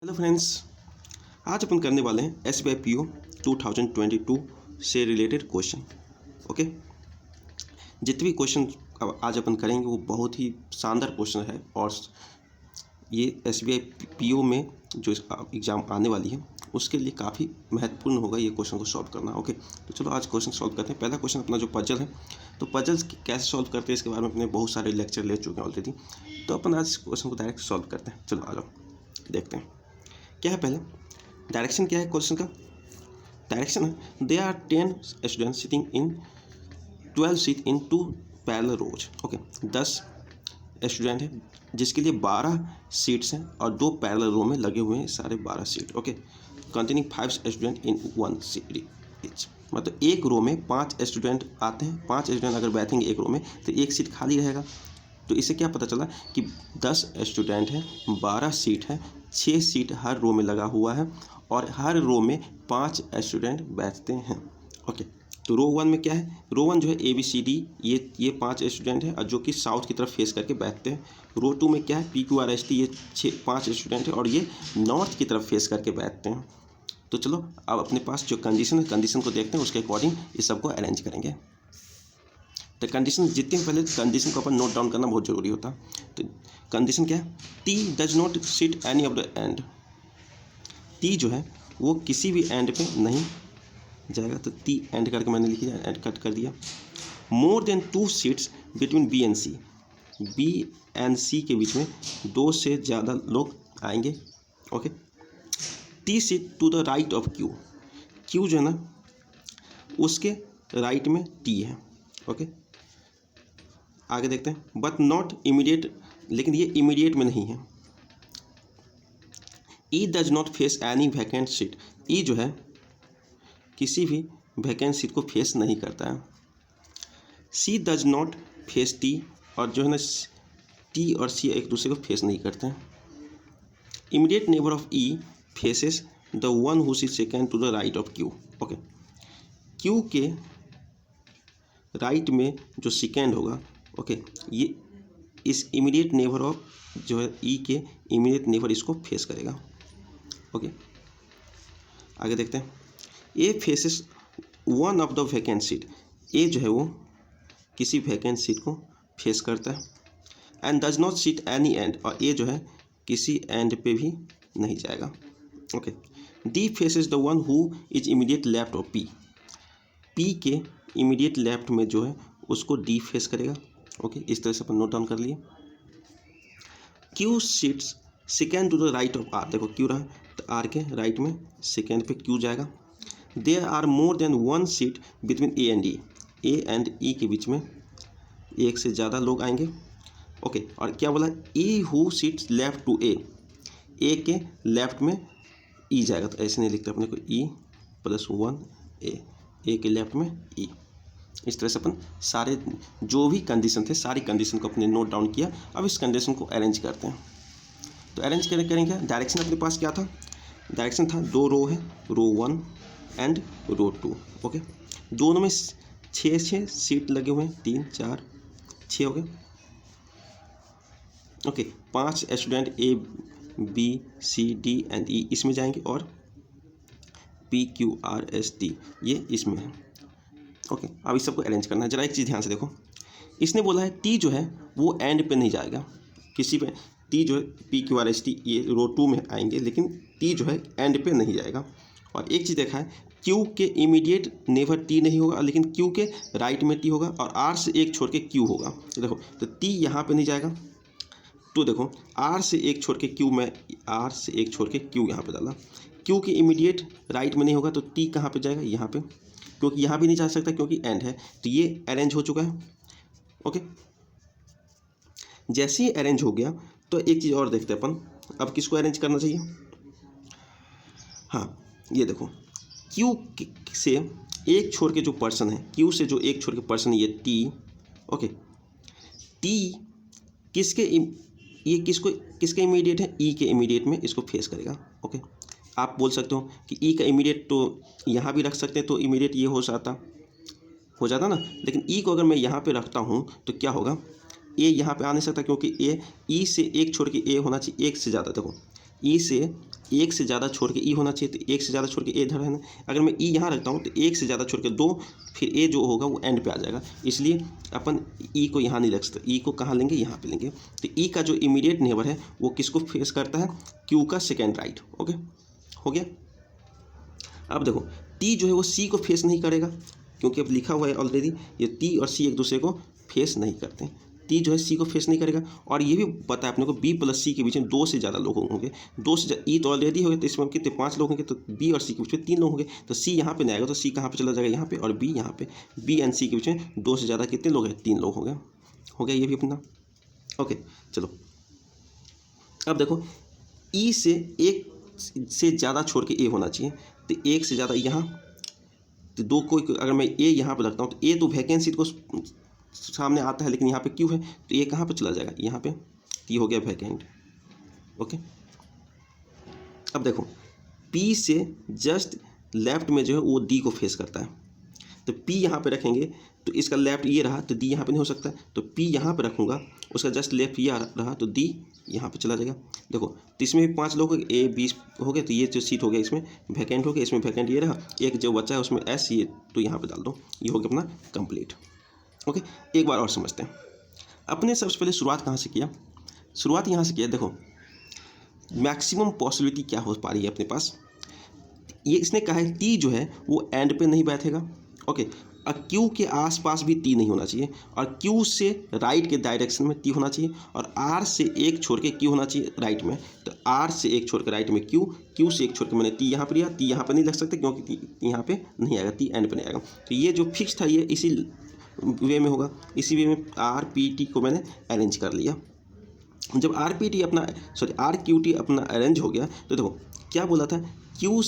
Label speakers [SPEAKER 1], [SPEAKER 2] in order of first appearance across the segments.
[SPEAKER 1] Hello friends, आज अपन करने वाले हैं SBI PO 2022 से रिलेटेड क्वेश्चन। ओके, जितने भी क्वेश्चन आज अपन करेंगे वो बहुत ही शानदार क्वेश्चन है और ये SBI PO में जो एग्ज़ाम आने वाली है उसके लिए काफ़ी महत्वपूर्ण होगा ये क्वेश्चन को सॉल्व करना। ओके, तो चलो आज क्वेश्चन सॉल्व करते हैं। पहला क्वेश्चन अपना जो पजल है, तो पजल्स कैसे सॉल्व करते हैं इसके बारे में अपने बहुत सारे लेक्चर ले चुके हैं ऑलरेडी। तो अपन आज इस क्वेश्चन को डायरेक्ट सॉल्व करते हैं। चलो आ जाओ देखते हैं क्या है। पहले डायरेक्शन क्या है क्वेश्चन का। डायरेक्शन है they are 10 students sitting in 12 seat in 2 parallel rows. Okay, 10 student हैं जिसके लिए 12 सीट्स हैं और 2 पैरेलल रो में लगे हुए हैं सारे 12 seat. Okay, containing 5 student in 1 seat etch, मतलब एक रो में 5 स्टूडेंट आते हैं। 5 स्टूडेंट अगर बैठेंगे एक रो में तो एक सीट खाली रहेगा। तो इससे क्या पता चला कि 10 स्टूडेंट हैं, 12 सीट है, 6 सीट हर रो में लगा हुआ है और हर रो में 5 स्टूडेंट बैठते हैं। ओके, तो रो 1 में क्या है, रो 1 जो है ABCD, ये 5 स्टूडेंट हैं और जो कि साउथ की तरफ फेस करके बैठते हैं। रो 2 में क्या है, PQRST, ये 5 स्टूडेंट है और ये नॉर्थ की तरफ फेस करके बैठते हैं। तो चलो अब अपने पास जो कंडीशन है, कंडीशन को देखते हैं, उसके अकॉर्डिंग इस सबको अरेंज करेंगे। तो कंडीशन जितने पहले कंडीशन को अपन नोट डाउन करना बहुत ज़रूरी होता। तो कंडीशन क्या है, T does not sit any of the end. T जो है वो किसी भी एंड पे नहीं जाएगा, तो T एंड करके मैंने लिख दिया, एंड कट कर दिया। More than 2 seats between B and C, B and C के बीच में 2 से ज़्यादा लोग आएंगे। Okay, T seat to the right of Q, Q जो है ना उसके राइट में T है। ओके, आगे देखते हैं। बट नॉट इमीडिएट, लेकिन ये इमीडिएट में नहीं है। E does not face any vacant seat, E जो है किसी भी वैकेंट सीट को फेस नहीं करता है। C does not face T, और जो है ना T और C एक दूसरे को फेस नहीं करते हैं। Immediate neighbour of E faces the one who sit second to the right of Q। Okay, Q के राइट में जो सेकेंड होगा, ओके, ये इस इमीडिएट नेबर ऑफ जो है E के इमीडिएट नेबर इसको फेस करेगा। ओके, आगे देखते हैं। A faces one of the vacant seat, A जो है वो किसी वैकेंट सीट को फेस करता है। And does not seat any and, और ए जो है किसी एंड पे भी नहीं जाएगा। Okay, D faces the one who is immediate left of P, P के इमीडिएट लेफ्ट में जो है उसको डी फेस करेगा। ओके, इस तरह से अपन नोट डाउन कर लिए। Q seats second to the right of R, देखो क्यू रहा तो आर के राइट में सेकेंड पे क्यू जाएगा। There are more than 1 seat between A and E, A and E के बीच में एक से ज़्यादा लोग आएंगे। ओके, और क्या बोला, E who sits left to A के लेफ्ट में ई जाएगा, तो ऐसे नहीं लिखते अपने को, ई प्लस 1 ए के लेफ्ट में ई। इस तरह से अपन सारे जो भी कंडीशन थे सारी कंडीशन को अपने नोट डाउन किया। अब इस कंडीशन को अरेंज करते हैं। तो अरेंज करेंगे। डायरेक्शन अपने पास क्या था, डायरेक्शन था 2 रो है, रो 1 एंड रो 2। ओके, दोनों में 6 सीट लगे हुए हैं, 3 4 6 हो गए। Okay, 5 student A B C D and E इसमें जाएंगे और PQRST ये इसमें है। ओके, अब इस सबको अरेंज करना है। जरा एक चीज़ ध्यान से देखो, इसने बोला है T जो है वो एंड पे नहीं जाएगा किसी पे। T जो है PQRST ये रो 2 में आएंगे, लेकिन T जो है एंड पे नहीं जाएगा। और एक चीज़ देखा है, Q के इमीडिएट नेबर T नहीं होगा, लेकिन Q के राइट में T होगा और R से एक छोड़ के Q होगा। तो देखो, तो T यहाँ पे नहीं जाएगा। तो देखो, R से एक छोड़ के Q में, R से एक छोड़ के Q यहाँ पे डाला। Q के इमीडिएट राइट में नहीं होगा, तो T कहाँ पे जाएगा, यहाँ पे, क्योंकि यहाँ भी नहीं जा सकता क्योंकि एंड है। तो ये अरेंज हो चुका है। ओके, जैसे ही अरेंज हो गया तो एक चीज़ और देखते हैं अपन, अब किसको अरेंज करना चाहिए। हाँ, ये देखो, Q से एक छोड़ के जो पर्सन है, Q से जो एक छोड़ के पर्सन है ये T। ओके, T किसके ये किसके इमीडिएट है, E के इमीडिएट में इसको फेस करेगा। ओके, आप बोल सकते हो कि E का इमीडिएट तो यहाँ भी रख सकते हैं, तो इमीडिएट ये हो जाता ना, लेकिन E को अगर मैं यहाँ पे रखता हूँ तो क्या होगा, ए यहाँ पे आ नहीं सकता क्योंकि ए ई से एक छोड़ के ए होना चाहिए, एक से ज़्यादा। देखो, ई से एक से ज़्यादा छोड़ के ई होना चाहिए, तो एक से ज़्यादा छोड़ के ए इधर है ना। अगर मैं ई यहाँ रखता हूँ तो एक से ज़्यादा छोड़ के 2, फिर ए जो होगा वो एंड पे आ जाएगा, इसलिए अपन ई को यहाँ नहीं रख सकते, ई को कहाँ लेंगे, यहाँ पे लेंगे। तो ई का जो इमीडिएट नेबर है वो किसको फेस करता है, क्यू का सेकेंड राइट। ओके, हो गया। अब देखो टी जो है वो सी को फेस नहीं करेगा, क्योंकि अब लिखा हुआ है ऑलरेडी, ये टी और सी एक दूसरे को फेस नहीं करते। टी जो है सी को फेस नहीं करेगा, और ये भी पता है अपने को बी प्लस सी के बीच में 2 से ज़्यादा लोग होंगे। 2 से ई तो ऑलरेडी हो गए, तो इसमें कितने 5 लोग होंगे, तो बी और सी के बीच में 3 लोग होंगे, तो सी यहाँ पे नहीं आएगा, तो सी कहाँ पे चला जाएगा, यहाँ पे, और बी यहाँ पे। बी एंड सी के बीच में 2 से ज़्यादा कितने लोग हैं, 3 लोग हो गए। हो गया ये भी अपना। ओके चलो, अब देखो ई से एक से ज़्यादा छोड़ के ए होना चाहिए, तो एक से ज़्यादा यहाँ, तो 2 को अगर मैं ए यहाँ पे रखता हूँ तो ए तो वैकेंसी को सामने आता है, लेकिन यहाँ पे क्यू है, तो ये कहाँ पे चला जाएगा, यहाँ पे, तो ये हो गया वैकेंट। ओके, अब देखो पी से जस्ट लेफ्ट में जो है वो डी को फेस करता है, तो पी यहाँ पे रखेंगे तो इसका लेफ्ट ये रहा, तो डी यहाँ पे नहीं हो सकता, तो पी यहाँ पे रखूँगा, उसका जस्ट लेफ्ट ये रहा, तो डी यहाँ पे चला जाएगा। देखो तो इसमें भी 5 लोग ए 20 हो गए, तो ये जो सीट हो गया इसमें वैकेंट हो गया, इसमें वैकेंट ये रहा, एक जो बचा है उसमें एस, ये तो यहाँ पे डाल दो, ये हो गया अपना कंप्लीट। ओके, एक बार और समझते हैं। अपने सबसे पहले शुरुआत कहाँ से किया, शुरुआत यहाँ से किया। देखो मैक्सिमम पॉसिबिलिटी क्या हो पा रही है अपने पास, ये इसने कहा है टी जो है वो एंड पे नहीं बैठेगा। ओके, और क्यू के आसपास भी टी नहीं होना चाहिए, और क्यू से राइट के डायरेक्शन में टी होना चाहिए, और आर से एक छोड़ के क्यू होना चाहिए राइट में, तो आर से एक छोड़ के राइट में क्यू, क्यू से एक छोड़ के मैंने टी यहाँ पर लिया, टी यहाँ पर नहीं लग सकते क्योंकि टी यहाँ पे नहीं आएगा, टी एंड पे नहीं आएगा। तो ये जो फिक्स था ये इसी वे में होगा, इसी वे में आर पी टी को मैंने अरेंज कर लिया। जब आर पी टी अपना आर क्यू टी अपना अरेंज हो गया, तो देखो क्या बोला था, क्यू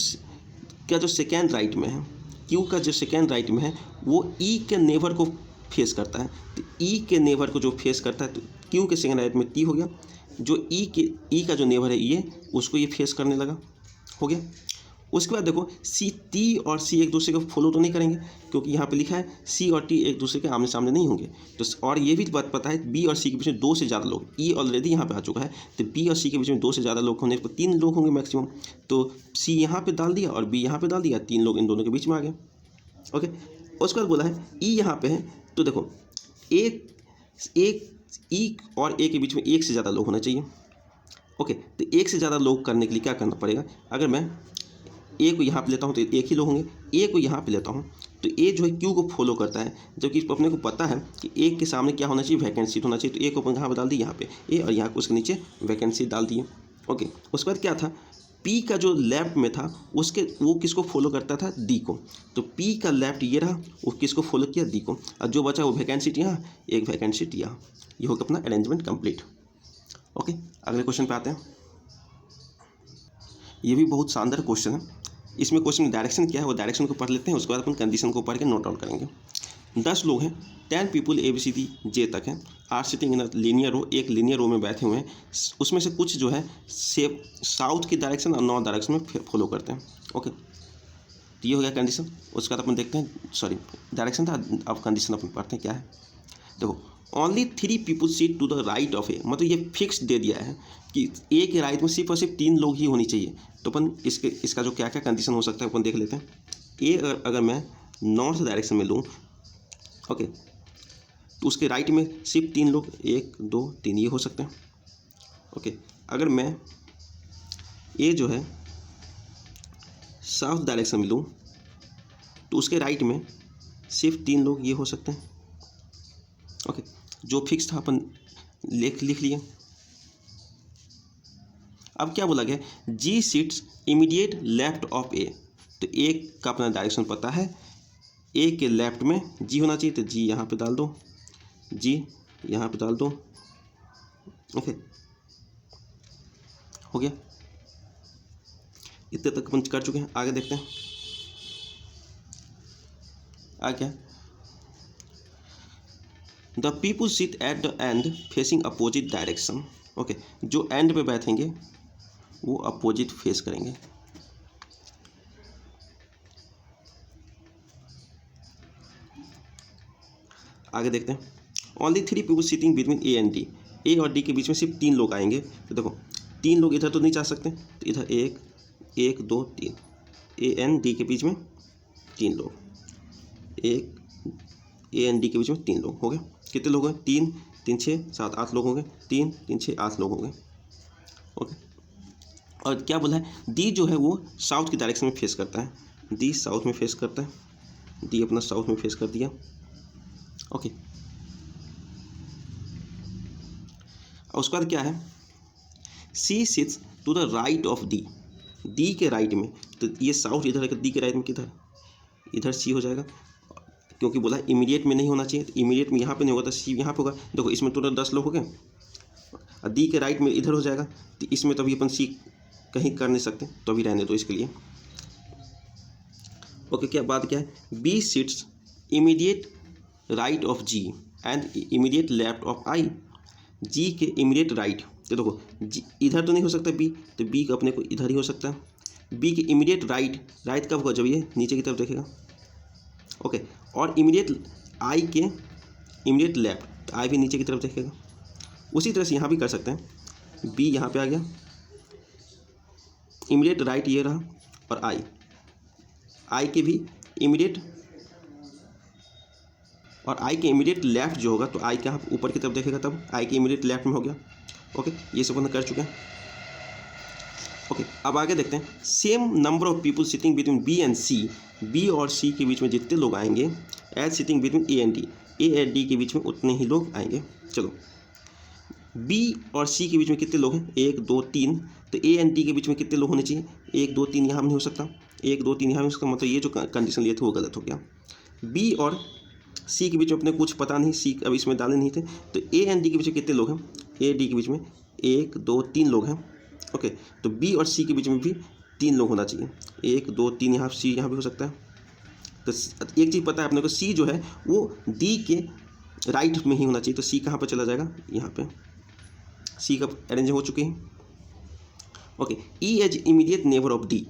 [SPEAKER 1] का जो सेकेंड राइट में है, क्यू का जो सेकेंड राइट में है वो ई के नेबर को फेस करता है, तो ई के नेबर को जो फेस करता है, तो क्यू के सेकेंड राइट में टी हो गया, जो ई का जो नेबर है ये, उसको ये फेस करने लगा। हो गया। उसके बाद देखो सी, टी और सी एक दूसरे को फॉलो तो नहीं करेंगे, क्योंकि यहाँ पे लिखा है सी और टी एक दूसरे के आमने सामने नहीं होंगे, तो और ये भी बात पता है बी और सी के बीच में 2 से ज़्यादा लोग, ई ऑलरेडी यहाँ पे आ चुका है, तो बी और सी के बीच में 2 से ज़्यादा लोग होने पर 3 लोग होंगे मैक्सिमम, तो सी यहाँ पे डाल दिया और बी यहाँ पे डाल दिया, 3 लोग इन दोनों के बीच में आ गए। ओके, उसके बाद बोला है ई यहाँ पे है, तो देखो एक ई और ए के बीच में 1 से ज़्यादा लोग होना चाहिए। ओके, तो 1 से ज़्यादा लोग करने के लिए क्या करना पड़ेगा, अगर मैं ए को यहाँ पे लेता हूँ तो एक ही लोग होंगे, ए को यहाँ पे लेता हूँ तो ए जो है क्यू को फॉलो करता है, जबकि अपने को पता है कि ए के सामने क्या होना चाहिए, वैकेंट सीट होना चाहिए, तो ए को अपन कहाँ पर डाल दी, यहाँ पे ए, और यहाँ उसके नीचे वैकेंसी डाल दिए। ओके, उसके बाद क्या था, पी का जो लेफ्ट में था उसके वो किसको फॉलो करता था, डी को, तो पी का लेफ्ट ये रहा, वो किसको फॉलो किया, डी को, और जो बचा वो वैकेंट सीट यहाँ, एक वैकेंट सीट यहाँ, ये होगा अपना अरेंजमेंट कंप्लीट। ओके, अगले क्वेश्चन पे आते हैं। ये भी बहुत शानदार क्वेश्चन है, इसमें क्वेश्चन में डायरेक्शन क्या है वो डायरेक्शन को पढ़ लेते हैं, उसके बाद अपन कंडीशन को पढ़ के नोट डाउन करेंगे। 10 लोग हैं, 10 people A B C D J तक हैं, are sitting in a linear row, एक लीनियर रो में बैठे हुए हैं, उसमें से कुछ जो है सेफ साउथ की डायरेक्शन और नॉर्थ डायरेक्शन में फॉलो करते हैं। ओके, तो ये हो गया कंडीशन। उसके बाद अपन देखते हैं, डायरेक्शन था, अब कंडीशन अपन पढ़ते हैं क्या है। देखो only 3 people seat to the right of A, मतलब ये फिक्स दे दिया है कि ए के राइट में सिर्फ और सिर्फ 3 लोग ही होनी चाहिए, तो अपन इसका जो क्या क्या कंडीशन हो सकता है अपन देख लेते हैं। ए अगर मैं नॉर्थ डायरेक्शन में लूँ, ओके, तो उसके राइट में सिर्फ 3 लोग, 1 2 3 ये हो सकते हैं। ओके, अगर मैं ए जो है साउथ डायरेक्शन में लूँ तो उसके राइट में सिर्फ 3 लोग ये हो सकते हैं। ओके, जो फिक्स था अपन लिख लिए। अब क्या बोला गया, जी seats immediate left of A, तो ए का अपना डायरेक्शन पता है, ए के लेफ्ट में जी होना चाहिए, तो जी यहाँ पे डाल दो, जी यहाँ पे डाल दो। ओके, हो गया, इतने तक अपन कर चुके हैं, आगे देखते हैं आगे क्या। The people sit at the end facing opposite direction. Okay, जो एंड पे बैठेंगे वो अपोजिट फेस करेंगे। आगे देखते हैं। Only 3 people sitting between A and D, A और डी के बीच में सिर्फ 3 लोग आएंगे, तो देखो 3 लोग इधर तो नहीं जा सकते, तो इधर 1 1 2 3, ए एन डी के बीच में 3 लोग, एक ए एन डी के बीच में 3 लोग हो गए। कितने लोग हैं? 3 3 6 7 8 लोग होंगे, 3 3 6 8 लोग होंगे। ओके, और क्या बोला है? डी जो है वो साउथ की डायरेक्शन में फेस करता है, डी साउथ में फेस करता है, डी अपना साउथ में फेस कर दिया। ओके, और उसके बाद क्या है? C sits to the right of D, D के राइट में, तो ये साउथ इधर है, डी के राइट में किधर? इधर सी हो जाएगा, क्योंकि बोला इमीडिएट में नहीं होना चाहिए, तो इमीडिएट में यहाँ पे नहीं होगा तो सी यहाँ पे होगा। देखो इसमें टोटल 10 लोग हो गए, और डी के राइट में इधर हो जाएगा, तो इसमें तो अभी अपन सी कहीं कर नहीं सकते, तो अभी रहने दो इसके लिए। ओके, क्या बात क्या है? B sits immediate right of G and immediate left of I, G के इमीडिएट राइट, तो देखो जी इधर तो नहीं हो सकता बी, तो बी का अपने को इधर ही हो सकता है। बी के इमीडिएट राइट, राइट कब होगा? जब ये नीचे की तरफ देखेगा। ओके, और इमीडिएट आई के इमीडिएट लेफ्ट, तो आई भी नीचे की तरफ देखेगा। उसी तरह से यहाँ भी कर सकते हैं, बी यहाँ पे आ गया, इमीडिएट राइट ये रहा, और आई के भी इमीडिएट, और आई के इमीडिएट लेफ्ट जो होगा, तो आई के यहाँ ऊपर की तरफ देखेगा, तब आई के इमीडिएट लेफ्ट में हो गया। ओके, ये सब अपन कर चुके हैं। ओके, अब आगे देखते हैं। Same number of people sitting between B and C, B और सी के बीच में जितने लोग आएंगे as sitting between A and D, A and D के बीच में उतने ही लोग आएंगे। चलो, बी और सी के बीच में कितने लोग हैं? 1 2 3, तो ए एंड डी के बीच में कितने लोग होने चाहिए? 1 2 3 यहाँ नहीं हो सकता, 1 2 3 यहाँ नहीं हो सकता, मतलब ये जो कंडीशन लिए थे वो गलत हो गया। बी और सी के बीच में अपने कुछ पता नहीं, सी अब इसमें डाले नहीं थे, तो ए एंड डी के बीच में कितने लोग हैं? ए डी के बीच में 1 2 3 लोग हैं। ओके, तो बी और सी के बीच में भी 3 लोग होना चाहिए, 1 2 3, यहाँ सी यहाँ भी हो सकता है। तो एक चीज़ पता है अपने को, सी जो है वो डी के राइट में ही होना चाहिए, तो सी कहाँ पर चला जाएगा? यहाँ पे सी का अरेंज हो चुके हैं। Okay, E as immediate neighbour of D,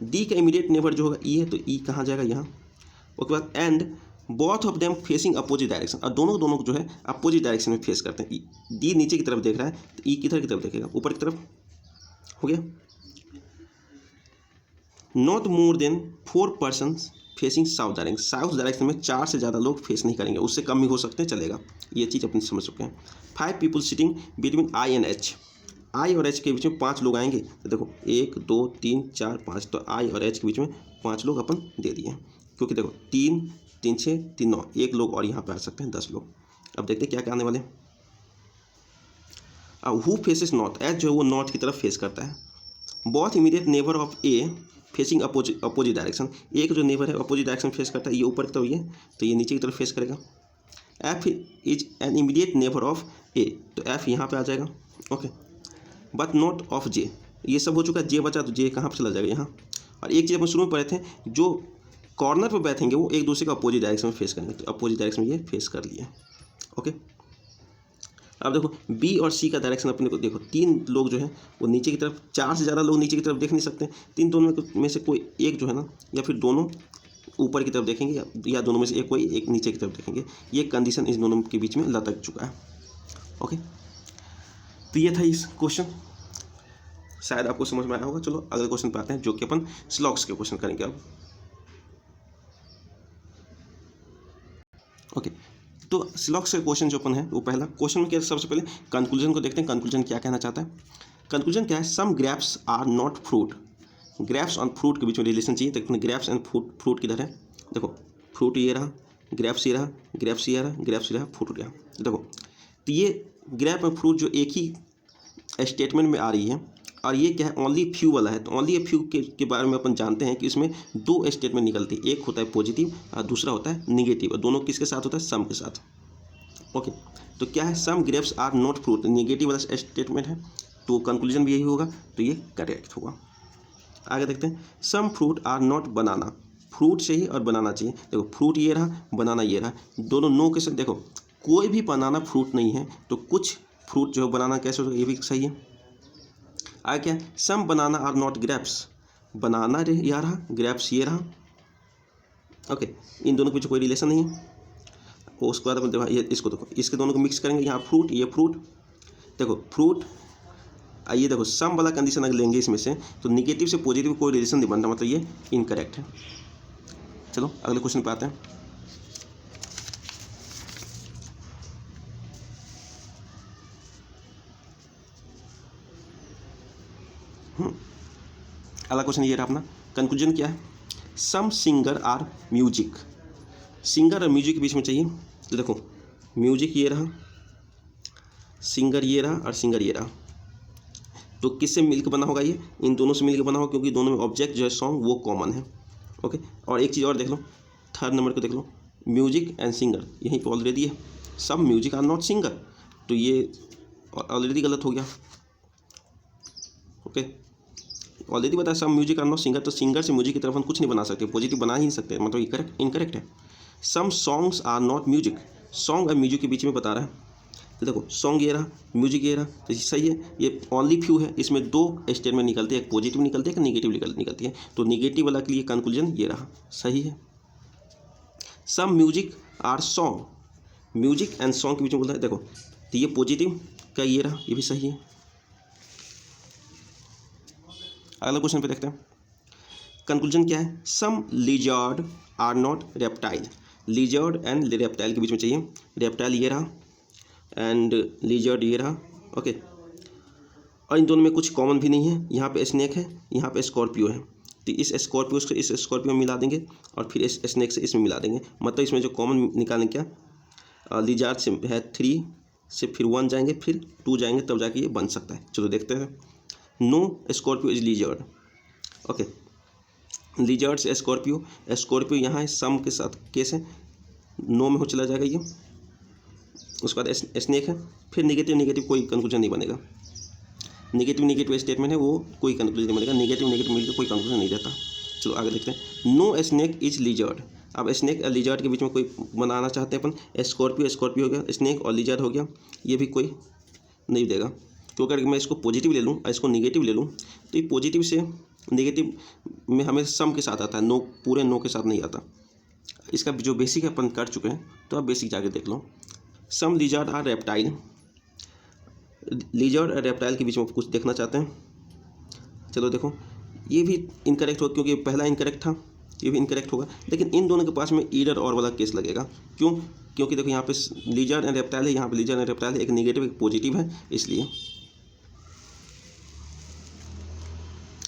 [SPEAKER 1] D का इमीडिएट नेबर जो होगा ई है, तो ई कहाँ जाएगा? यहाँ। उसके बाद and both of them facing opposite direction, और दोनों जो है अपोजिट डायरेक्शन में फेस करते हैं। डी नीचे की तरफ देख रहा है, तो ई किधर की तरफ देखेगा? ऊपर की तरफ। हो गया। Not more than 4 persons facing south direction, south direction में 4 से ज़्यादा लोग फेस नहीं करेंगे, उससे कम भी हो सकते हैं, चलेगा। ये चीज़ अपनी समझ सकते हैं। 5 people sitting between I and H, I और एच के बीच में 5 लोग आएंगे, तो देखो 1 2 3 4 5, तो आई और एच के बीच में 5 लोग अपन दे दिए, क्योंकि देखो 3 3 6 3 9, 1 लोग और यहाँ पे आ सकते हैं, 10 लोग। अब देखते हैं क्या क्या आने वाले। अब हु फेसेस नॉर्थ, एच जो है वो नॉर्थ की तरफ फेस करता है। Both immediate neighbour of A facing opposite direction, एक जो नेबर है अपोजिट डायरेक्शन फेस करता है, ये ऊपर की तरफ, ये तो ये नीचे की तरफ फेस करेगा। F is an immediate neighbour of A, तो एफ यहाँ पे आ जाएगा। Okay, but not of J, ये सब हो चुका है, जे बचा, तो जे कहाँ पर चला जाएगा? यहाँ। और एक चीज़ अपन शुरू में पढ़े थे, जो कॉर्नर पर बैठेंगे वो एक दूसरे का अपोजिट डायरेक्शन में फेस करेंगे, तो अपोजिट डायरेक्शन में ये फेस कर लिए। ओके, अब देखो बी और सी का डायरेक्शन अपने को देखो, 3 लोग जो है वो नीचे की तरफ, 4 से ज़्यादा लोग नीचे की तरफ देख नहीं सकते, 3 दोनों में से कोई एक जो है ना, या फिर दोनों ऊपर की तरफ देखेंगे, या दोनों में से कोई एक नीचे की तरफ देखेंगे। ये कंडीशन इस दोनों के बीच में लटक चुका है। ओके, तो ये था इस क्वेश्चन, शायद आपको समझ में आया होगा। चलो अगले क्वेश्चन पे आते हैं, जो कि अपन स्लॉग्स के क्वेश्चन करेंगे अब। ओके, तो स्लॉग्स के क्वेश्चन जो अपन है वो पहला क्वेश्चन में क्या, सबसे पहले कंक्लूजन को देखते हैं। कंक्लूजन क्या कहना चाहता है? कंक्लूजन क्या है? Some grapes are not fruit, grapes और फ्रूट के बीच में रिलेशन चाहिए। देखते हैं ग्रेप्स एंड फ्रूट किधर है। देखो फ्रूट ये रहा, ग्रेप्स ये रहा, ग्रेप्स ये रहा, ग्रेप्स ये रहा, फ्रूट रहा। देखो तो ये ग्रेप और फ्रूट जो एक ही स्टेटमेंट में आ रही है, और ये क्या है? ओनली फ्यू वाला है। तो ओनली फ्यू के बारे में अपन जानते हैं कि इसमें 2 स्टेटमेंट निकलती है, एक होता है पॉजिटिव और दूसरा होता है निगेटिव, और दोनों किसके साथ होता है? सम के साथ। ओके, तो क्या है? Some grapes are not fruit, negative वाला स्टेटमेंट है, तो कंक्लूजन भी यही होगा, तो ये करेक्ट होगा। आगे देखते हैं, some fruit are not banana, fruit चाहिए और बनाना चाहिए। देखो फ्रूट ये रहा, बनाना ये रहा, दोनों नो के साथ। देखो कोई भी बनाना फ्रूट नहीं है, तो कुछ फ्रूट जो है बनाना कैसे होगा? ये भी सही है। आगे क्या? सम बनाना आर नॉट ग्रेप्स, बनाना ये रहा, ग्रेप्स ये रहा। ओके, इन दोनों के बीच कोई रिलेशन नहीं है। उसके बाद देखो ये इसको देखो, इसके दोनों को मिक्स करेंगे, यहाँ फ्रूट, ये फ्रूट। देखो फ्रूट ये देखो सम वाला कंडीशन अगर लेंगे इसमें से तो निगेटिव से पॉजिटिव कोई रिलेशन नहीं बनता, मतलब ये इनकरेक्ट है। चलो अगले क्वेश्चन पे आते हैं। अगला क्वेश्चन ये रहा अपना, कंक्लूजन क्या है, सम सिंगर आर म्यूजिक। सिंगर और म्यूजिक के बीच में चाहिए, तो देखो म्यूजिक ये रहा, सिंगर ये रहा और सिंगर ये रहा, तो किससे मिलकर बना होगा, ये इन दोनों से मिलकर बना होगा, क्योंकि दोनों में ऑब्जेक्ट जो है सॉन्ग वो कॉमन है। ओके, और एक चीज़ और देख लो, थर्ड नंबर को देख लो, म्यूजिक एंड सिंगर यहीं पे ऑलरेडी है, some music are not singer, तो ये ऑलरेडी गलत हो गया। ओके, ऑलरेडी बताया some music are not singer, तो सिंगर से म्यूजिक की तरफ हम कुछ नहीं बना सकते, पॉजिटिव बना ही नहीं सकते, मतलब इनकरेक्ट है। Some songs are not music, song और म्यूजिक के बीच में बता रहा है, तो देखो सॉन्ग ये रहा, म्यूजिक ये रहा, तो सही है, ये ओनली फ्यू है, इसमें दो स्टेटमेंट निकलते हैं, एक पॉजिटिव निकलती है, एक नेगेटिव निकलती है, तो नेगेटिव वाला के लिए कंक्लूजन ये रहा, सही है। Some music are song, music and song के बीच में बोलता है, देखो तो ये पॉजिटिव का ये रहा, ये भी सही है। अगला क्वेश्चन पे देखते हैं, कंक्लूजन क्या है, some lizard are not reptile, lizard and reptile के बीच में चाहिए, रेप्टाइल ये रहा एंड लिजर्ड ये रहा। ओके, और इन दोनों में कुछ कॉमन भी नहीं है, यहाँ पे स्नेक है, यहाँ पे स्कॉर्पियो है, तो इस स्कॉर्पियो से इस स्कॉर्पियो में मिला देंगे और फिर इस स्नेक से इसमें मिला देंगे, मतलब इसमें जो कॉमन निकालें क्या, लिजर्ड से है 3 से फिर 1 जाएंगे, फिर 2 जाएंगे, तब जाके ये बन सकता है। चलो देखते हैं, no scorpio is lizard. Okay, lizard से स्कॉर्पियो, स्कॉर्पियो यहाँ है, सम के साथ केस है, नो में हो चला जाएगा ये, उसके बाद स्नेक है, फिर नेगेटिव कोई कंक्लूजन नहीं बनेगा, नेगेटिव स्टेटमेंट है वो कोई कंक्लूजन नहीं बनेगा, नेगेटिव मिलकर कोई कंक्लूजन नहीं रहता। चलो आगे देखते हैं, नो स्नेक इज लिजर्ड। अब स्नेक और लिजर्ड के बीच में कोई बनाना चाहते हैं अपन, स्कॉर्पियो हो गया, स्नेक और लिजर्ड हो गया, ये भी कोई नहीं देगा। तो अगर मैं इसको पॉजिटिव ले लूँ और इसको निगेटिव ले लूँ, तो ये पॉजिटिव से नेगेटिव में हमें सम के साथ आता है, नो पूरे नो के साथ नहीं आता। इसका जो बेसिक अपन कर चुके हैं, तो आप बेसिक जाके देख लो। सम लिजर्ड आर रेप्टाइल, लिजर्ड और रेप्टाइल के बीच में कुछ देखना चाहते हैं। चलो देखो, ये भी इनकरेक्ट होगा, क्योंकि पहला इनकरेक्ट था, ये भी इनकरेक्ट होगा, लेकिन इन दोनों के पास में ईडर और वाला केस लगेगा। क्यों? क्योंकि देखो यहाँ पे लिजर्ड एंड रेप्टाइल है, यहाँ पे लिजर्ड एंड रेप्टाइल है, एक नेगेटिव एक पॉजिटिव है, इसलिए।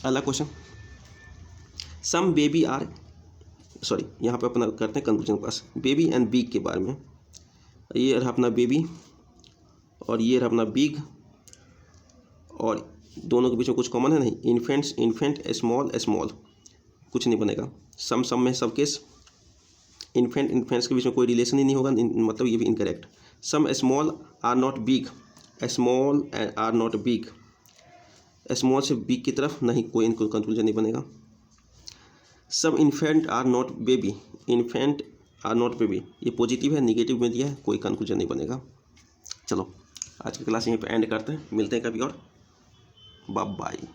[SPEAKER 1] अगला question, some baby are, sorry यहाँ पे अपना करते हैं कंक्लूजन के पास, बेबी एंड बिग के बारे में। ये रहा अपना बेबी और ये रहा अपना बिग, और दोनों के बीच में कुछ कॉमन है नहीं, इन्फेंट स्मॉल कुछ नहीं बनेगा, सम में सब केस, इन्फेंट्स के बीच में कोई रिलेशन ही नहीं होगा, मतलब ये भी incorrect. Some small are not big, small are not big, small से बिग की तरफ नहीं, कोई इनको कंक्लूजन नहीं बनेगा। Some infant are not baby, infant are not baby, ये पॉजिटिव है, निगेटिव में दिया है, कोई कंक्लूजन नहीं बनेगा। चलो आज की क्लास यहीं पे एंड करते हैं, मिलते हैं कभी और, बाय बाय।